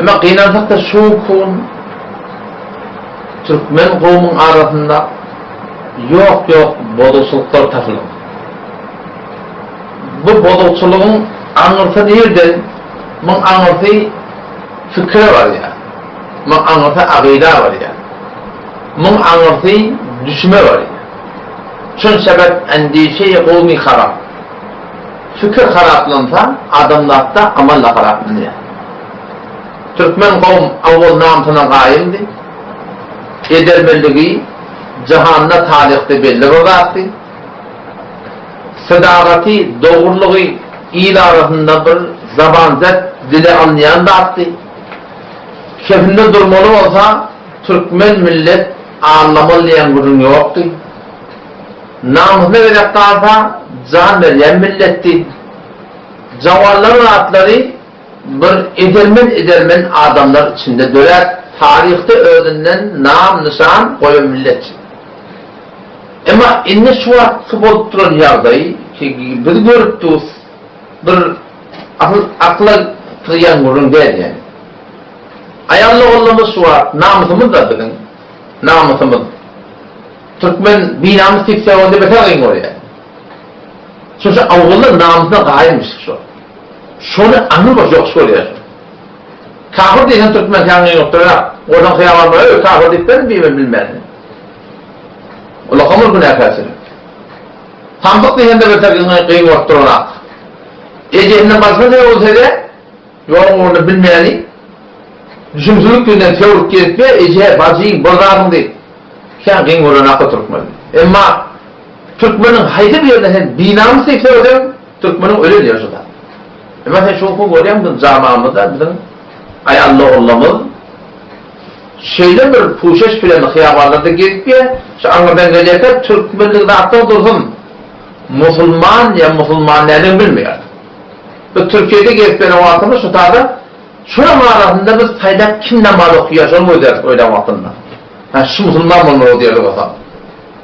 Ama kıynansak şu kun Türkmen kavmin arasında yok bodoqçuluklar tapılır. Bu bodoqçuluğun anırtı nereden? Bunun anırtı fikri var ya. Bunun anırtı aqida var ya. Bunun anırtı düşme var ya. Şun sebep endişe kavmi harap. Fikir haraplansa adamlarda amalla haraplanıyor. Türkmen kavm avval namtına qayimdi. Ederbelligi cahanda tarihte belli olacaktı. Sadaqati, doğruluğu il arasında bir zabanzet dili anlayan da attı. Kefinde durmalı olsa Türkmen millet ağlamalıyan gurun yoktu. Namusuna verek kalsa can verilen milletti. Cavalların atları bir edelmen adamlar içinde döler. Tarihte öğrenilen nam nişan koyun millet. Ama inni şu vakti bolup duran yağdayı ki bir görüp bir akla kıyan gurun değil yani. Ayarlı olmamız şu var, namusumuz da bilin, namusumuz. Türkmen bir namus tikse onda beter kıyın oraya. Sonuçta avvallar namusuna gaymiş şu. Şunu anılmaz yok soruyor. Kafir diyen Türkmen kendini yoktur ya. Oradan kıyamam var, kafir dikten bilmem. Ola kamur günah kasır. Tambak diyen de beter kıyın yoktur ona. Cehennem basma ne olsaydı, yolun orada bilmeyeni, düşünsülük günden teorik gelip bacıyı bozarım deyip, sen kıyın orana Türkmen. Ama Türkmenin haydi bir yerden binamı sekse ödem, Türkmenin öyle diyor şurada. Ama sen şu okul görüyor musun camamızda bizim ayarlı olmamız şeyde bir puşeş filanı hıyavarlarda gelip ya şu anladan gelirken Türkmenlik dağıtta dursun Musulman ya Musulman neden bilmiyor. Bu Türkiye'de gelip benim vaktımda şu tarzda şuna mağarasında biz sayda kim namaz okuyor şunu mu deriz öyle vaktında. Şu Musulman mı o diyoruz o zaman.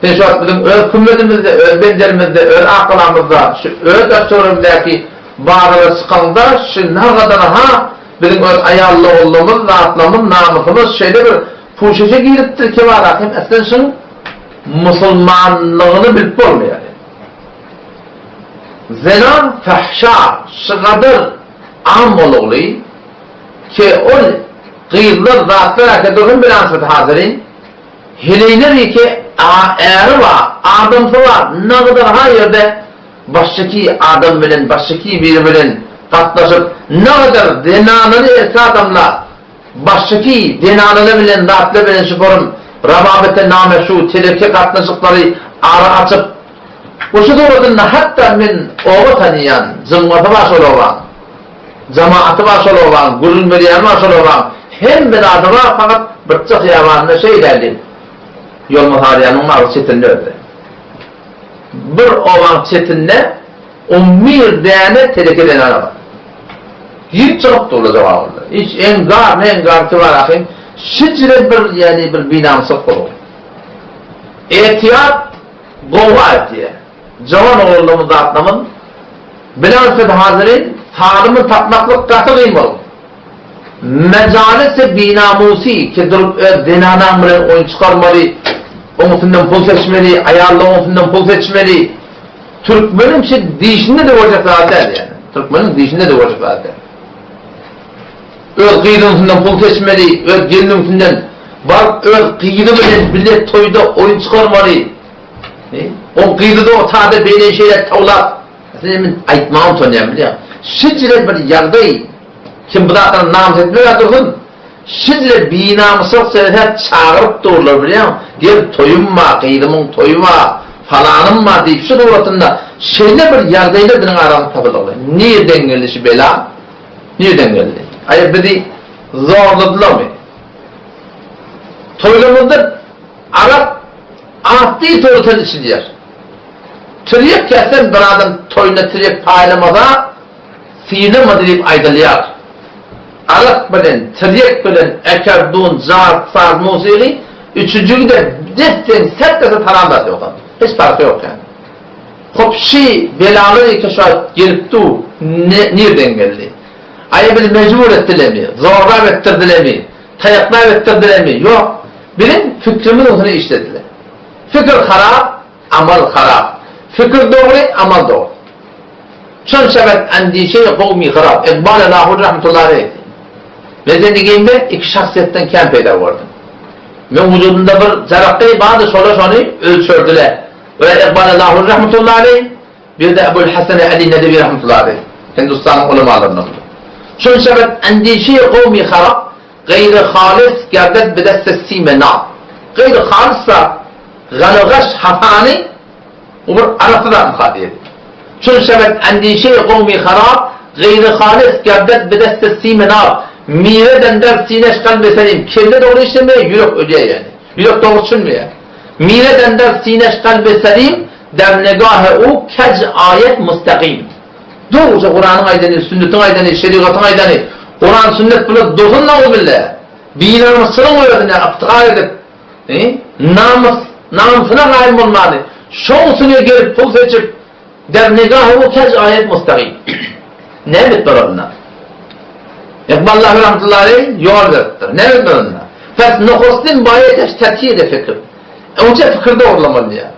Sen şu an bizim kümmedimizde, benderimizde, akılamızda, şu döktörümdeki bağırı çıkanda şu ne kadar bizim ayarlı olduğumuz, rahatlamız, namusumuz şeyde bir puşeşe giriptir ki var hakim aslında şunun Musulmanlığını bilip olmuyor. Zina, fahşa, şıgadır am oluğlu ki o gıyırlar, rahatlar akadırın bir ansıt hazırın hileyler ki eğri var, adamsı var, ne kadar her yerde baştaki adam bilen, baştaki biri bilen katlaşıp ne kadar denanını eski adamla baştaki denanını bilen, rahatlı bilen şüpürüm rababete nameşu, telefke katlaşıkları ara açıp o şu doğrudunda hatta min oğu tanıyan, zımmatı baş olan, cemaatı baş olan, gurul veriyen baş olan hem bir adı var fakat bıçak yamanına şey derdi yol muhariyanın var çetinde öyle. Bir olan çetinde 11 tane teleke denen var. Hiç çok dolu cevabı. Hiç engar ki var akım. Şicre bir yani bir binamsız kolu. Ehtiyat gova diye. Cavan oğulluğumuz atlamın bilansız hazırın tarımı tapmaklık katı kıyım olur. Mecalisi binamusi ki durup denanan bilen oyun çıkarmalı, omutundan pul seçmeli, ayarlı omutundan pul seçmeli. Türkmenin dişinde de olacak zaten yani. Türkmenin dişinde de olacak zaten. Öz kıyıdımızdan pul seçmeli, öz gelinimizden var, öz kıyıdı bilen millet toyda oyun çıkarmalı. O kıyıda o tadı böyle şeyler tavlat. Senin aytmağım sonuyam biliyor. Şicre bir yargı kim bıraktan namaz etmiyor dursun. Şicre binamısız seyret çağırıp dururlar biliyor musun? Diyor toyum var, kıyıdımın toyu var, falanım var deyip şu doğrultunda şeyle bir yargıyla benim aramı tapılır. Nereden geldi şu bela? Nereden geldi? Hayır beni zorladılar mı? Toylamızda Arap ahdi doğrultan içiliyor. Triyek kessen bir adam toyuna triyek paylamada sinema deyip aydılıyor. Arap bilen, triyek bilen, ekerdun, zart, saz, musiki üçüncü de desten sertese tarandat yok. Hiç farkı yok yani. Hop şey belalı ki şu gelip du nereden geldi? Ayı biz mecbur ettiler mi? Zorla ettirdiler mi? Tayakla ettirdiler mi? Yok. Benim fikrimi onu işlediler. Fikir harap, amal harap. Fikir doğru, amal doğru. Çön sebep endişe-i kavmi harap. İkbal-i Lahur rahmetullahi aleyhi. Medenliğimde iki şahsiyetten kem peyda vardı. Men vücudunda bir terakki bazı sola ölçürdüler. Ve İkbal-i Lahur rahmetullahi aleyhi, bir de Ebu'l Hasan Ali Nedevi rahmetullahi aleyhi. Hindistan'ın ulemalarından. Çön sebep endişe-i kavmi harap, gayri halis gerdet bedeste simena. Gayri halissa galagaş hafani umur arasıdan muhadiyeti. Çün sebep endişe-i kavmi harap, gayri halis gerdet bedeste simena. Mire dender sineş kalbe selim. Kelle doğru işlemeye yürek ödeye yani. Yürek doğru düşünmüyor. Mire dender sineş kalbe selim, demnegâhe u kec ayet müstakim. Doğruca Kur'an'ın aydını, sünnetin aydını, şeriatın aydını, Kur'an sünnet bunu dokunla o bile. Dinarını sırın uyadın ya, aptığa edip, namusuna kaim olmalı. Şoğusunu gelip pul seçip, demnegâhe u kec ayet müstakim. Ne bitler onunla? İkballahu rahmetullahi aleyhi yol verdir. Ne bitler onunla? Fes nukhustin bayeteş terkiye fikir. Önce fikir doğrulamalı ya.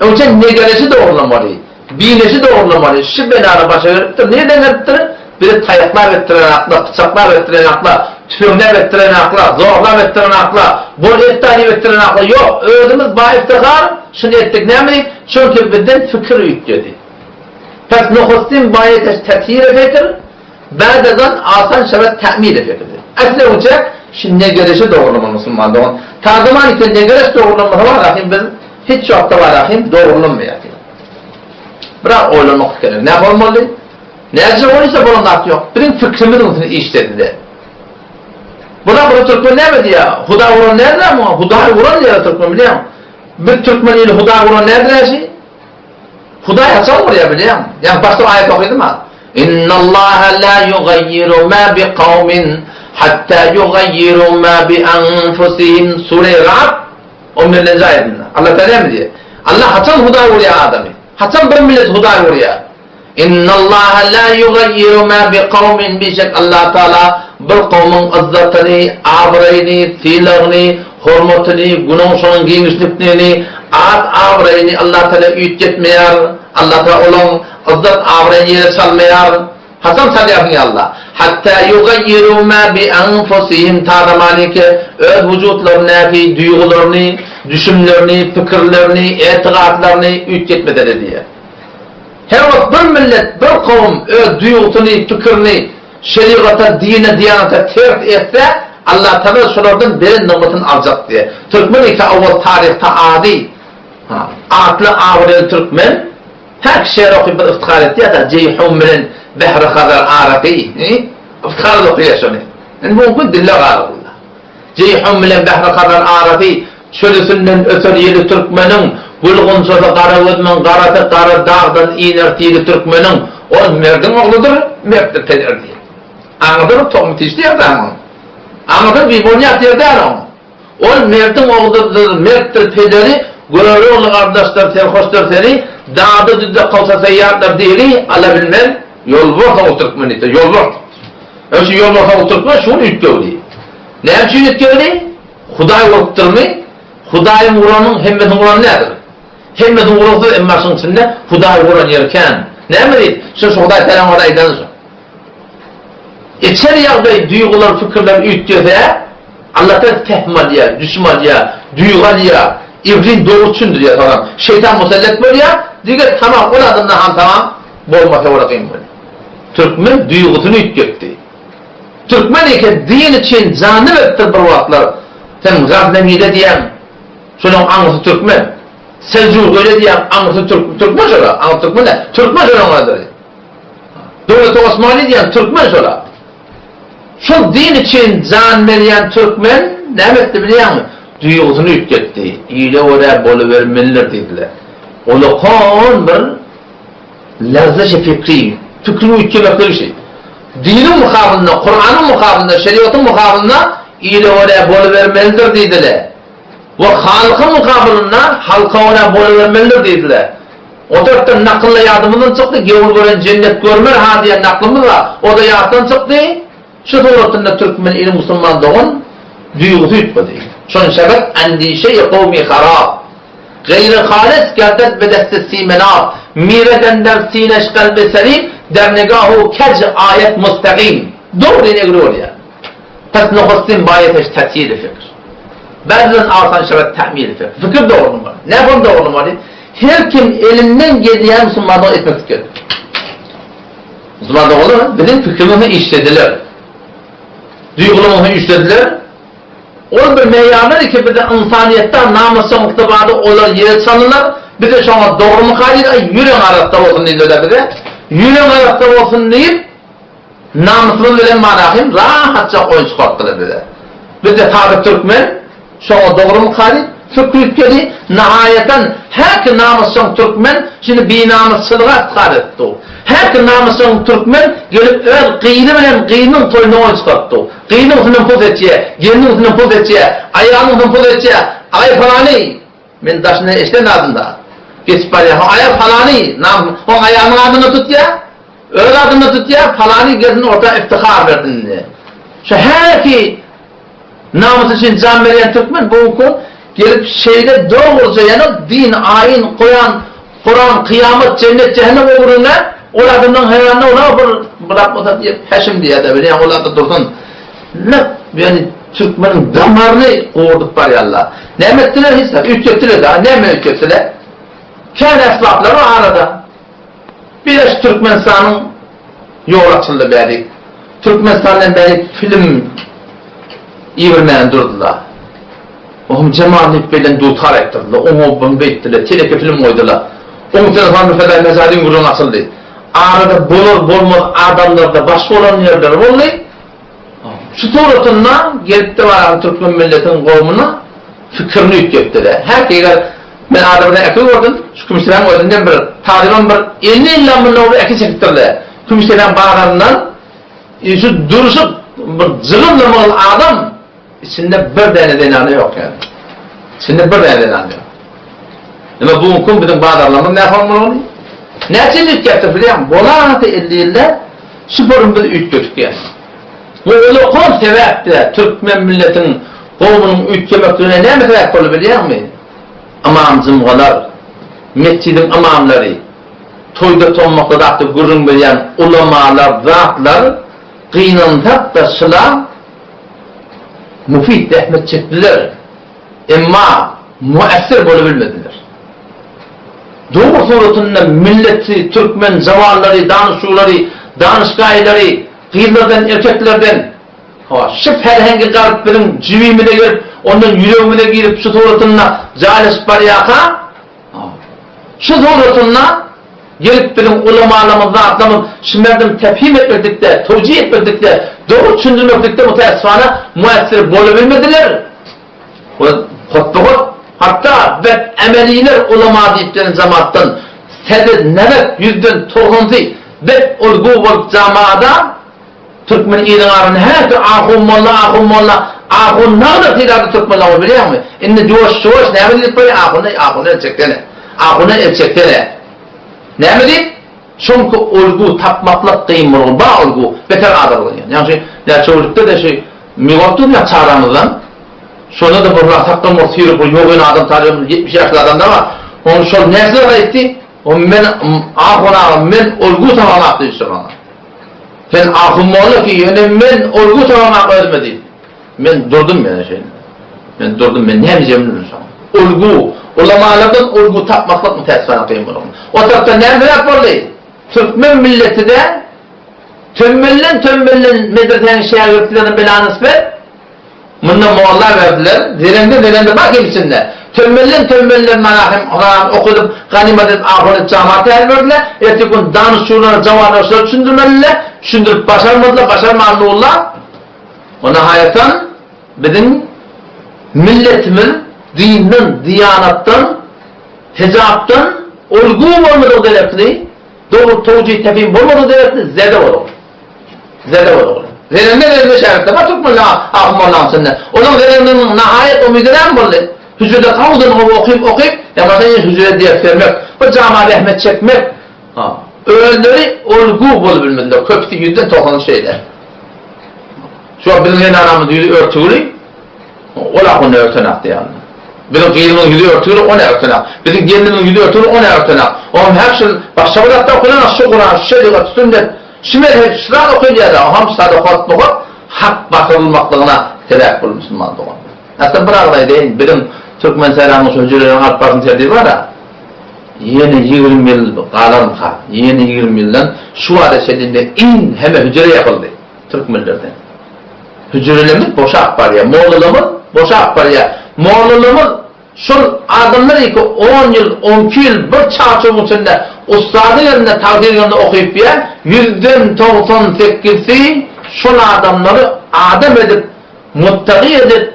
Önce negelesi doğrulamalı. Bileşi doğrulamalı. Şu belanı başa veriptir. Nereden veriptir? Bir tayaklar veriptiren akla, bıçaklar veriptiren akla, tüfekler veriptiren akla, zorlar veriptiren akla, bol eftari veriptiren akla. Yok, ödümüz bayi iftihar, şunu ettik ne mi? Çünkü bizden fikir yükledi. Pes nukhustin bayeteş terkiye fikir, ba'dadan asan şebet te'mil fikir. Asli olacak, şimdi negelesi doğrulamalı Müslüman'da. Tardıman için negelesi doğrulamalı var, rahim biz hiç yokta var, rahim doğrulanmıyor. Bırak oylamak gelir. Ne yapılmalı? Ne olursa bunun adı yok. Benim fikrimin onu işledi. Buna Türkmen ne mi diyor? Huda vuran nerede ama? Huda'yı vuran diyor Türkmen biliyor musun? Bir Türkmen ile Huda vuran nerede şey? Huda'yı açalım oraya biliyor musun? Yani başta ayet okuyordum ha. İnna Allah la yugayyiru ma bi kavmin hatta yugayyiru ma bi anfusihim. Sure-i Ra'd 11. ayetinde. Allah Teala mi diyor? Allah haçan Huda vuruyor adamı. Haçan bir millet Huda vuruyor. İnna Allah la yugayyiru ma bi kavmin bişek Allah Teala bir kavmin izzatını, abrayını, silahını, hürmetini, günahşının giymişliklerini, abrayını Allah Teala ütçetmeyer. Allah Teala olan izzat abrayını yere salmayar. Hasan sallayapın ya Allah. Hatta yugayyiru ma bi anfusihim tadamanike öz vücutlarına ki duygularını, düşünlerini, fikirlerini, etiqatlarını ütçetmediler diye. Her vakit bir millet, bir kavim öz duygusunu, fikrini, şeriata, dine, diyanata terk etse Allah Teala şulardan bir nimetini alacak diye. Türkmen ise avval tarihte adi, aklı ağrılı Türkmen, her şehir okuyup iftihar etti ya da Ceyhun bilen Behri kadar Arabi, iftihar okuyor şunu. Yani mümkün dille ağrılı. Ceyhun bilen Behri kadar Arabi, çölüsünden ötür yeri Türkmenin, bulgun sözü kara ödmen, karatı kara dağdan inertiyeli Türkmenin, o merdin oğludur, merttir teler diye. Anladın tohum tişti ya da mı? Anladın bir bunyat yerde ama. O merdin oğludur, merttir teleri, görevli oğlu kardeşler, terhoşlar seni, dağda düzde kalsa seyyarlar değil, alabilmen, yol varsa o Türkmen ise, yol var. Öyleyse yol varsa o Türkmen, şunu ütkevli. Ne için ütkevli? Huday vakıttırmı? Hudayı vuranın hemmetin vuranı nedir? Hemmetin vuranı emmasının içinde Hudayı vuran yerken ne mi değil? Şu Huday falan Huday'dan sonra. İçeri yağday duygular, fikirler ütüyorsa Allah'tan tehmaliye, düşmaliye, duyguliye, İbrin doğruçundur ya tamam. Şeytan musallat böyle ya, diyor tamam, o adamdan ham tamam, bolmasa uğraşayım böyle. Türkmen duygusunu ütüyordu. Türkmen ise din için canı vertir bir vakitler. Sen Gaznemi'de diyen, şunun anlısı Türkmen. Selçuk öyle diyen anlısı Türkmen şöyle. Anlısı Türkmen ne? Türkmen şöyle onlardır. Devlet-i Osmani diyen Türkmen şöyle. Şu din için can veren Türkmen ne etti biliyor musun? Duygusunu yükletti. İyle oraya boluvermeliler dediler. Onu kon bir lezzet fikri, fikrini yüklemekleri şey. Dinin mukabilinde, Kur'an'ın mukabilinde, şeriatın mukabilinde İyle oraya boluvermelidir dediler. Ve halkın mukabilinde halka oraya boluvermelidir dediler. O taraftan nakılla yardımından çıktı. Gevul gören cennet görmer ha diye naklımız var. O da yardan çıktı. Şu doğrultunda Türkmen ili Müslüman doğun duygusu yutmadı. Şun sebep endişe-i kavmi harab. Gayri halis gerdet bedeste simenat. Mireden der sineş kalbi selim. Der negahu kec ayet müstakim. Doğru ne giriyor ya. Pes nefestin bayeteş tesiri fikir. Bazen artan şebet tahmili fikir. Fikir doğru mu var? Ne bunun doğru mu var? Her kim elinden geldiği Müslümanlığı etmek istiyor. Müslümanlığı olur mu? Bizim fikrimizi işlediler. Duygularımızı işlediler. O bir meyyanlar ki bir de insaniyetten namusya muktabada olan yer sanırlar. Bir de şu an doğru mu kaydı? Yüreğin arasında olsun deyip bir de. Yüreğin arasında olsun deyip namusunu veren manahim rahatça oyun çıkarttılar bir de. Bir de tabi Türkmen şu an doğru mu kaydı? Fikri nihayeten her ki namusyan Türkmen şimdi bir namussızlığa çıkarttı. Her ki namusyan Türkmen gelip öz kıyını bilen kıyının toyunu oyun çıkarttı. Kıyının uzunun puz etçiye, gelinin uzunun puz etçiye, ayağının uzunun puz etçiye, ay falanı, ben taşını işte adında. Geçip var ya, ay falanı, o ayağının adını tut ya, öz adını tut ya, falanı gelsin orta iftihar verdin diye. Şu her ki namus için can veren Türkmen bu hukuk gelip şeyde doğruca yani din, ayin, Kur'an, kıyamet, cennet, cehennem uğruna oladığından hayranına ona bırakmasa diye peşim diye de böyle yani olada dursun. Ne? Yani Türkmenin damarını uğurduk var ya Allah. Ne ettiler hissap? Üç ettiler daha. Ne mi üç ettiler? Kendi esbapları o arada. Bir de Türkmenistan'ın yol açıldı beri. Türkmenistan'dan beri film İvermeyen durdular. Oğlum cemaatlik belen dutar ettirdiler. Onu bomba ettiler. Teleke film koydular. Onun telefonunu fedai mezadin gurun açıldı. Arada bulmaz adamlarda başka olan yerler oldu. Şu tuğrutundan gelip de var Türkmen milletin kovmuna fikrini yüklettiler. Herkese ben adamına ekli gördüm. Şu kümüşteren koydundan bir taliban bir 50 illan bunun orada eki çektirdiler. Kümüşteren bağlarından şu duruşup bir zılımlamalı adam içinde bir tane denanı yok yani. İçinde bir tane denanı yok. Ama bu hukum bizim bağlarlarımız ne yapalım onu? Ne için yükletti biliyor musun? Bolanatı 50 yılda sporun bir üç götük yani. Bu olukon sebepti Türkmen milletin kovunun üç yemeklerine ne mi sebep olur biliyor musun? Amam zımgalar, mescidin amamları, toyda tonmakta da gurun bilen ulamalar, zatlar, kıynantak da sıla müfid ehmet çektiler. Ama müessir bulabilmediler. Doğu suretinde milleti, Türkmen zavalları, danışuları, danışgayları, kıyırlardan, erkeklerden şıp herhangi gariplerin civimine girip, onun yüreğine girip şu suretinde calis bariyaka şu suretinde gelip benim ulamalarımızda atlamız şimdiden tefhim etmedikte, tevcih etmedikte, doğru düşündürmedikte müteessifane müessir bulabilmediler. Hatta ve emeliler ulama deyiplerin zamandan sedet nevet yüzden toğuntu ve ulgu olup zamada Türkmen ilanlarının her türlü ahun ne kadar tiladı Türkmenler biliyor musun? İnne coş ne mi deyip böyle ahunu erçektene. Ne mi deyip? Çünkü ulgu tapmakla kıyımlı bağ ulgu beter adar oluyor. Yani ya çocukta da mivattum ya çağıramızdan sonra da burada takım ortaya bu yoğun adam tanıyorum 70 yaşlı adam da var. Onu şu nesne etti? O men ahuna men ulgu tamamlattı işte bana. Sen ahummalı ki yani men ulgu tamamlattı men durdum yani şeyin. Ben durdum ben ne yapacağım bilmiyorum. Ulgu ulamalardan ulgu tapmakla müteessifane kıyımlı. O tarafta ne yapmalı? Türkmen milleti de tömmellen medresenin şehirlerinin belanı ver. Bundan muallar verdiler. Derende bak hepsinde. Tömmellen manahim okudup ganimedet ahiret cemaate verdiler. Ertesi gün danışçular, cavanlar düşündürmeliler. Düşündürüp başarmalılar. Ona hayatan bizim milletimiz dinden, diyanattan, tezaptan olgu olmadığı gerekli. Doğru tevcih tefhim olmadığı gerekli. Zede olur. Verende şerifte var Türkmenler ahumlarla sende. Onun vereninin nihayet umidine mi oldu? Hücrede kavudun okuyup Yamasan hücre diye vermek, bu cama rahmet çekmek. Öğünleri olgu bol bilmediler. Köpti yüzden tokanı şeyler. Şu an bizim anamın yüzü örtülü, ola onu örtenak yani. Bizim gelimin yüzü örtülü, ona örtenak. Bizim gelinin yüzü örtülü, ona örtenak. Onun hepsi başka bir hatta okunan şu Kur'an, şu şeriat, sünnet, şimel hep şıran okuyunca da ham sadakat nokut, hak bakılmaklığına sebep bul Müslüman doğan. Aslında bırakılayı deyin, bizim Türkmen Seyran'ın sözcülerin alt başını terdiği var ya, yeni 20 yıl kalan ha, yeni 20 yıldan şu adeşedinde in hemen hücre yapıldı Türkmenlerden. Hücrelerimiz boşa akbar ya, Moğolluğumuz boşa akbar ya. Moğolluğumuz şu adamlar ki 10 yıl, 12 yıl bir çarçığın içinde ustadın yerine takdir yerine okuyup ya, %98'i şu adamları adam edip, muttaki edip,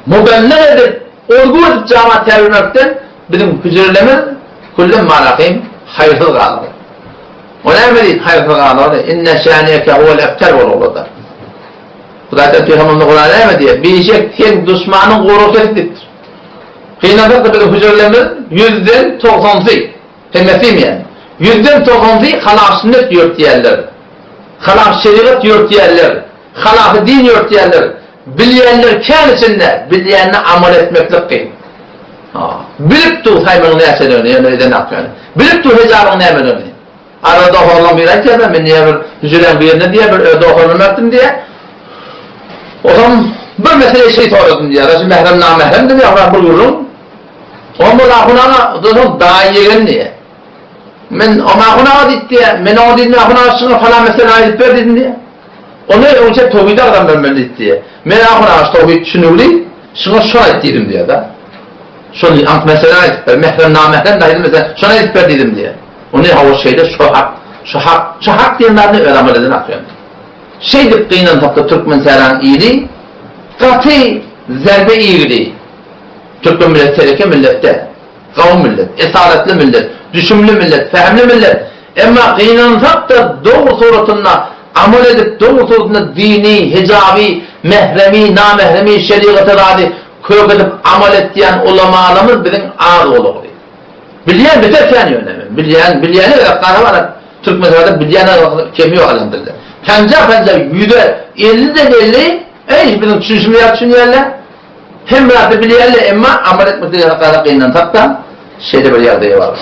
mübelliğ edip, olgu edip cama terörmekten bizim hücrelerimiz kullum malakayım hayırlı kalır. O ne mi değil hayırlı kalır? İnne şâniyeke huvel efter olur. Zaten Peygamber'in Kur'an'a ne diye? Bir işe tek düşmanın koru kestiktir. Kıynadık da bizim hücrelerimiz %98. Temmesim yani. %98 halaf sünnet yürütüyenler. Halaf şeriat yürütüyenler. Halaf din yürütüyenler. Bilyenler kendisinde, bilyenle amel etmekle kıyım. Bilip dur hayvanın neyse dönüyor, yani neden yapıyor? Bilip dur hecarın neyse dönüyor. Arada horlam bir ay diye ben niye bir hücrelerin bir yerine diye bir öde horlam ettim diye. O zaman bir mesele şey soruyorum diye. Şimdi mehrem namehrem de bir avra bulurum. O mulakuna daha yeğen diye. Men o makuna dit diye. Men o dit makuna şuna falan mesela ayet ver dedin diye. Onu önce tevhide adam ben dit diye. Men makuna tevhid şunuli şuna şuna ettim diye da. Şunu ant mesela ayet ver. Mehrem namehrem de mesela şuna ayet ver dedim diye. Onu hava şeyde şu hak diyenlerini öğrenmeden atıyor. Şeydip kıyınan taptı Türkmen Seyran iyiliği, katı zerbe iyiliği. Türkmen millet tereke millette, kavim millet, esaretli millet, düşümlü millet, fehmli millet. Ama kıyınan taptı doğru suratına amel edip doğru suratına dini, hicabi, mehremi, namehremi, şeriatı radi kök edip amel ettiyen ulamalarımız bizim ağır olur. Bilyen beter kendi önemi. Bilyeni kanı var. Türkmen Seyran'da bilyeni kemiyor alemdirler. Penca %50'den 50 hiçbirinin düşünüşümü yapışınlarla hem rahatı bir yerle ama amel etmekte yaraklara kıyından taktan şeyde bir yerde var.